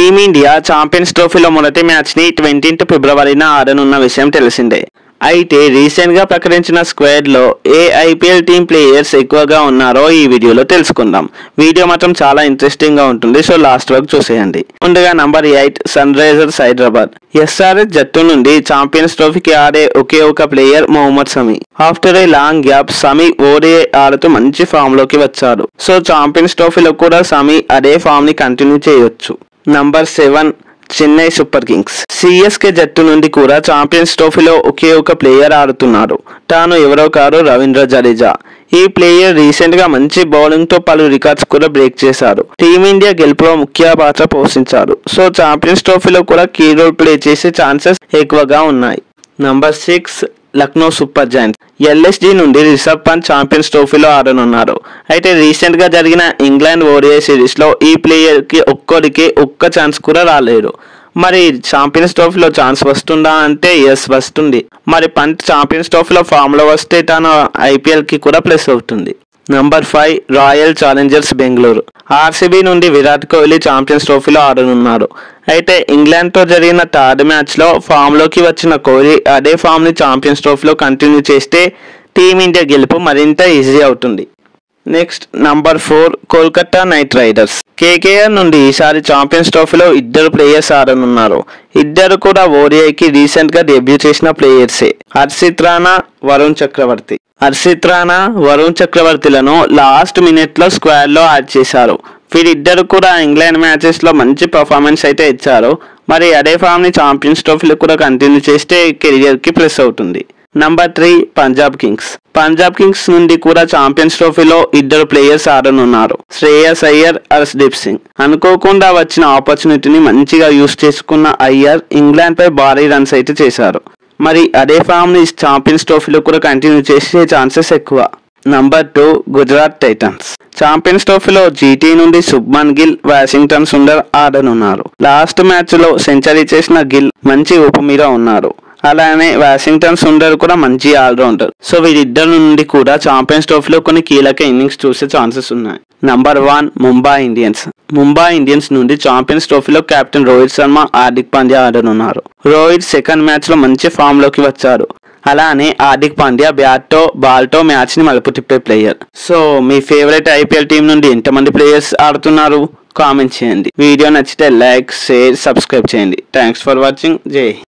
Team India champions ట్రోఫీలో మొదటి మ్యాచ్ని 20 ఫిబ్రవరిన ఆడనున్న విషయం తెలిసిందే. అయితే రీసెంట్గా ప్రకటించిన స్క్వాడ్లో ఏ ఐపీఎల్ టీం ప్లేయర్స్ ఎక్కువగా ఉన్నారో ఈ వీడియోలో తెలుసుకుందాం. వీడియో మాత్రం చాలా ఇంట్రెస్టింగ్గా ఉంటుంది, సో లాస్ట్ వరకు చూసేయండి. ముందుగా number 8 Sunrisers Hyderabad. SRH జట్టు నుండి ఛాంపియన్స్ ట్రోఫీకి ఆడే ఒకే ఒక player Mohammed Shami. After a long gap Shami ODI ఆడుతూ మంచి ఫామ్ లోకి వచ్చాడు. సో ఛాంపియన్స్ ట్రోఫీలో కూడా షమి అదే ఫామ్ ని కంటిన్యూ చేయొచ్చు. Number 7 Chennai super Kings. CSK జట్టు నుండి కూడా ఛాంపియన్స్ ట్రోఫీలో ఒకే ఒక ప్లేయర్ ఆడుతున్నాడు. తాను ఎవరో కాదు, రవీంద్ర జడేజా. ఈ ప్లేయర్ రీసెంట్ గా మంచి బౌలింగ్ తో పలు రికార్డ్స్ కూడా బ్రేక్ చేశారు. టీమిండియా గెలుపులో ముఖ్య పాత్ర పోషించారు. సో ఛాంపియన్స్ ట్రోఫీలో కూడా కీ రోల్ ప్లే చేసే ఛాన్సెస్ ఎక్కువగా ఉన్నాయి. Number 6 Lucknow super Giants. LSG నుండి రిషబ్ పంత్ ఛాంపియన్స్ ట్రోఫీలో ఆడనున్నారు. అయితే రీసెంట్ గా జరిగిన ఇంగ్లాండ్ ఓడిఐ సిరీస్ లో ఈ ప్లేయర్ కి ఒక్కడికి ఒక్క ఛాన్స్ కూడా రాలేదు. మరి ఛాంపియన్స్ ట్రోఫీలో ఛాన్స్ వస్తుందా అంటే ఎస్ వస్తుంది. మరి పంత్ ఛాంపియన్స్ ట్రోఫీలో ఫామ్ లో వస్తే తన ఐపీఎల్ కి కూడా ప్లస్ అవుతుంది. Number 5 royal Challengers Bengaluru. RCB నుండి విరాట్ కోహ్లీ ఛాంపియన్స్ ట్రోఫీలో ఆడనున్నారు. అయితే ఇంగ్లాండ్తో జరిగిన థర్డ్ మ్యాచ్లో ఫామ్లోకి వచ్చిన కోహ్లీ అదే ఫామ్ని ఛాంపియన్స్ ట్రోఫీలో కంటిన్యూ చేస్తే టీమిండియా గెలుపు మరింత ఈజీ అవుతుంది. Next number 4 Kolkata night riders. KKR నుండి ఈసారి ఛాంపియన్స్ ట్రోఫీలో ఇద్దరు ప్లేయర్స్ ఆడనున్నారు. ఇద్దరు కూడా ఓడిఐకి రీసెంట్ గా డెబ్యూ చేసిన ప్లేయర్సే. హర్షిత్ రాణా, వరుణ్ చక్రవర్తి. హర్షిత్ రాణా, వరుణ్ చక్రవర్తిలను లాస్ట్ మినిట్ లో స్క్వాడ్ లో యాడ్ చేశారు. వీరిద్దరు కూడా ఇంగ్లాండ్ మ్యాచెస్ లో మంచి పర్ఫార్మెన్స్ అయితే ఇచ్చారు. మరి అదే ఫామ్ ని ఛాంపియన్స్ ట్రోఫీలో కూడా కంటిన్యూ చేస్తే కెరియర్ కి ప్లస్ అవుతుంది. Number 3 Punjab Kings. Punjab Kings నుండి కూడా ఛాంపియన్స్ ట్రోఫీలో ఇద్దరు ప్లేయర్స్ ఆడనున్నారు. శ్రేయస్ అయ్యర్, హర్షదీప్ సింగ్. అనుకోకుండా వచ్చిన ఆపర్చునిటీని మంచిగా యూస్ చేసుకున్న అయ్యర్ ఇంగ్లాండ్ పై భారీ రన్స్ అయితే చేశారు. మరి అదే ఫామ్ ని ఛాంపియన్స్ ట్రోఫీలో కూడా కంటిన్యూ చేసే ఛాన్సెస్ ఎక్కువ. Number 2 Gujarat titans. ఛాంపియన్స్ ట్రోఫీలో జీటీ నుండి శుభ్మన్ గిల్, వాషింగ్టన్ సుందర్ ఆడనున్నారు. లాస్ట్ మ్యాచ్ లో సెంచరీ చేసిన గిల్ మంచి ఊపు మీద ఉన్నారు. అలానే వాషింగ్టన్ సుందర్ కూడా మంచి ఆల్రౌండర్. సో వీరిద్దరి నుండి కూడా ఛాంపియన్స్ ట్రోఫీలో కొన్ని కీలక ఇన్నింగ్స్ చూసే ఛాన్సెస్ ఉన్నాయి. Number 1 Mumbai Indians. Mumbai Indians నుండి ఛాంపియన్స్ ట్రోఫీలో కెప్టెన్ రోహిత్ శర్మ, హార్దిక్ పాండ్యా ఆడనున్నారు. రోహిత్ సెకండ్ మ్యాచ్ లో మంచి ఫామ్ లోకి వచ్చారు. అలానే హార్దిక్ పాండ్యా బ్యాట్ బాల్ తో మ్యాచ్ ని మలుపు తిప్పే ప్లేయర్. సో మీ ఫేవరెట్ ఐపీఎల్ టీం నుండి ఎంతమంది ప్లేయర్స్ ఆడుతున్నారు కామెంట్ చేయండి. వీడియో నచ్చితే లైక్, షేర్, సబ్స్క్రైబ్ చేయండి. Thanks for watching. జై హింద్.